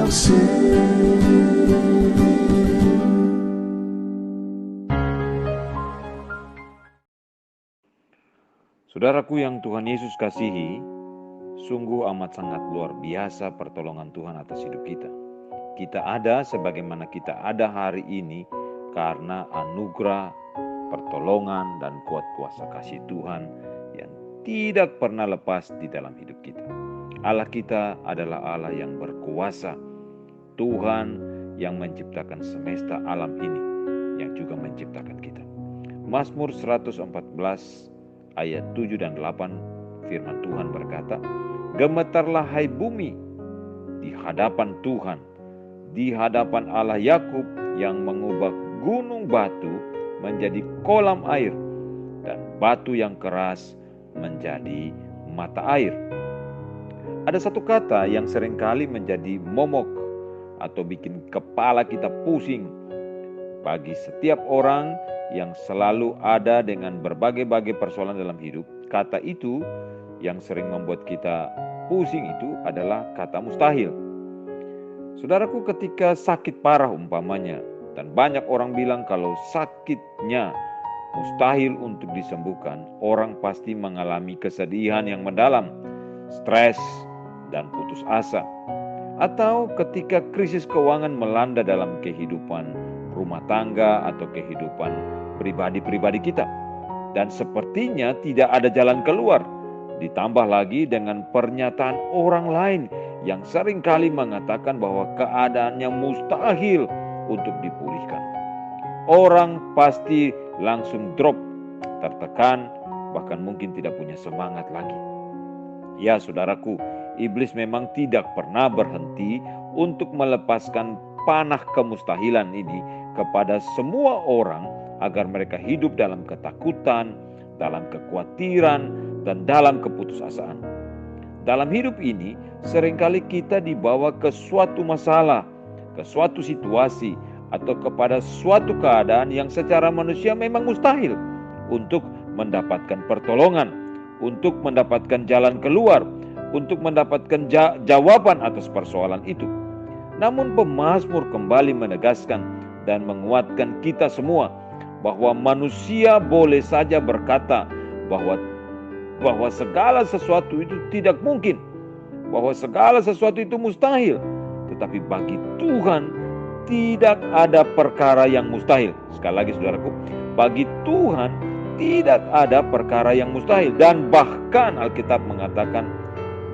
kasih. Saudaraku yang Tuhan Yesus kasihi, sungguh amat sangat luar biasa pertolongan Tuhan atas hidup kita. Kita ada sebagaimana kita ada hari ini karena anugerah, pertolongan, dan kuat kuasa kasih Tuhan yang tidak pernah lepas di dalam hidup kita. Allah kita adalah Allah yang berkuasa, Tuhan yang menciptakan semesta alam ini, yang juga menciptakan kita. Mazmur 114 ayat 7 dan 8 firman Tuhan berkata, "Gemetarlah hai bumi di hadapan Tuhan, di hadapan Allah Yakub yang mengubah gunung batu menjadi kolam air dan batu yang keras menjadi mata air." Ada satu kata yang seringkali menjadi momok atau bikin kepala kita pusing bagi setiap orang yang selalu ada dengan berbagai-bagai persoalan dalam hidup. Kata itu yang sering membuat kita pusing itu adalah kata mustahil. Saudaraku, ketika sakit parah umpamanya, dan banyak orang bilang kalau sakitnya mustahil untuk disembuhkan, orang pasti mengalami kesedihan yang mendalam, stres, dan putus asa. Atau ketika krisis keuangan melanda dalam kehidupan rumah tangga atau kehidupan pribadi-pribadi kita, dan sepertinya tidak ada jalan keluar. Ditambah lagi dengan pernyataan orang lain yang seringkali mengatakan bahwa keadaannya mustahil untuk dipulihkan. Orang pasti langsung drop, tertekan, bahkan mungkin tidak punya semangat lagi. Ya saudaraku, iblis memang tidak pernah berhenti untuk melepaskan panah kemustahilan ini kepada semua orang agar mereka hidup dalam ketakutan, dalam kekhawatiran, dan dalam keputusasaan. Dalam hidup ini seringkali kita dibawa ke suatu masalah, ke suatu situasi, atau kepada suatu keadaan yang secara manusia memang mustahil untuk mendapatkan pertolongan, untuk mendapatkan jalan keluar, untuk mendapatkan jawaban atas persoalan itu. Namun pemazmur kembali menegaskan dan menguatkan kita semua bahwa manusia boleh saja berkata bahwa segala sesuatu itu tidak mungkin, bahwa segala sesuatu itu mustahil. Tetapi bagi Tuhan tidak ada perkara yang mustahil. Sekali lagi saudaraku, bagi Tuhan tidak ada perkara yang mustahil. Dan bahkan Alkitab mengatakan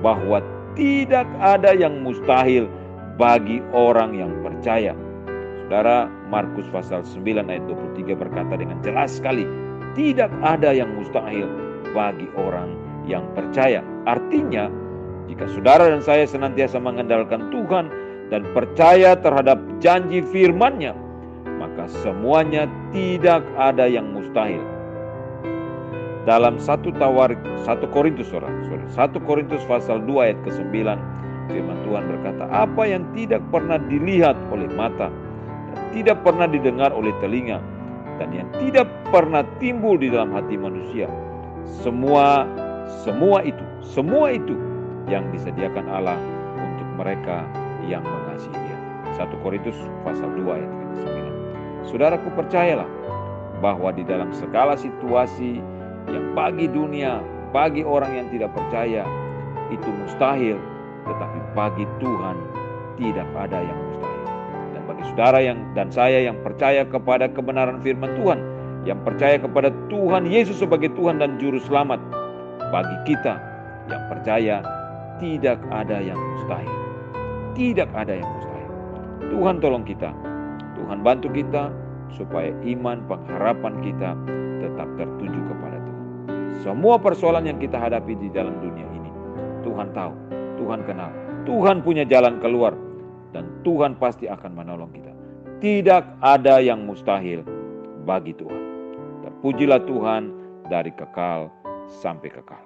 bahwa tidak ada yang mustahil bagi orang yang percaya. Saudara, Markus pasal 9 ayat 23 berkata dengan jelas sekali, tidak ada yang mustahil bagi orang yang percaya. Artinya, jika saudara dan saya senantiasa mengandalkan Tuhan dan percaya terhadap janji firman-Nya, maka semuanya tidak ada yang mustahil. Dalam 1 Korintus pasal 2 ayat ke-9, firman Tuhan berkata, apa yang tidak pernah dilihat oleh mata, dan tidak pernah didengar oleh telinga, dan yang tidak pernah timbul di dalam hati manusia, semua itu yang disediakan Allah untuk mereka yang mengasihi Dia. 1 Korintus pasal 2 ayat ke-9. Saudaraku, percayalah bahwa di dalam segala situasi yang bagi dunia, bagi orang yang tidak percaya itu mustahil, tetapi bagi Tuhan tidak ada yang mustahil. Dan bagi saudara dan saya yang percaya kepada kebenaran firman Tuhan, yang percaya kepada Tuhan Yesus sebagai Tuhan dan Juru Selamat, bagi kita yang percaya tidak ada yang mustahil. Tidak ada yang mustahil. Tuhan tolong kita, Tuhan bantu kita supaya iman pengharapan kita tetap tertuju kepada Tuhan. Semua persoalan yang kita hadapi di dalam dunia ini, Tuhan tahu, Tuhan kenal, Tuhan punya jalan keluar, dan Tuhan pasti akan menolong kita. Tidak ada yang mustahil bagi Tuhan. Terpujilah Tuhan dari kekal sampai kekal.